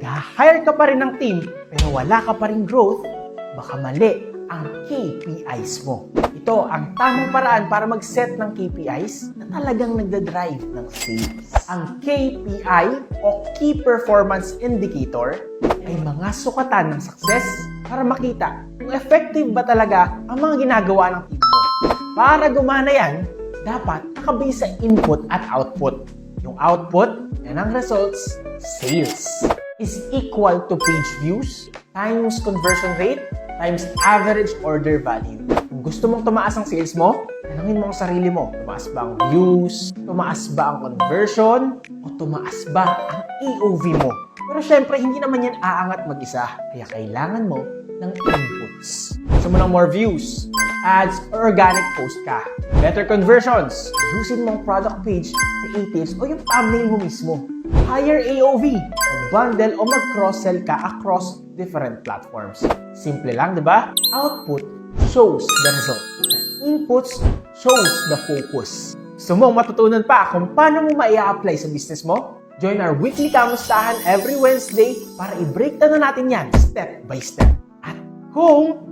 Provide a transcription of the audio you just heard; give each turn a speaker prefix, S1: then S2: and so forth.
S1: nag-hire ka pa rin ng team pero wala ka pa rin growth, baka mali ang KPIs mo. Ito ang tamang paraan para mag-set ng KPIs na talagang nagdadrive ng sales. Ang KPI o Key Performance Indicator ay mga sukatan ng success para makita kung effective ba talaga ang mga ginagawa ng team mo. Para gumana yan, dapat nakabase sa input at output. Yung output, yan ang results, sales, is equal to page views times conversion rate times average order value. Kung gusto mong tumaas ang sales mo, tanungin mo ang sarili mo, tumaas ba ang views, tumaas ba ang conversion, o tumaas ba ang AOV mo? Pero syempre, hindi naman yan aangat mag-isa, kaya kailangan mo ng inputs. Gusto mo ng more views, ads, or organic post ka. Better conversions, ayusin mo ang product page, creatives, o yung thumbnail mo mismo. Higher AOV, mag-bundle o mag-cross-sell ka across different platforms. Simple lang, di ba? Output shows the result. Inputs shows the focus. Gusto mong matutunan pa kung paano mo ma-i-apply sa business mo? Join our weekly kamustahan every Wednesday para i-break down natin yan step by step. At kung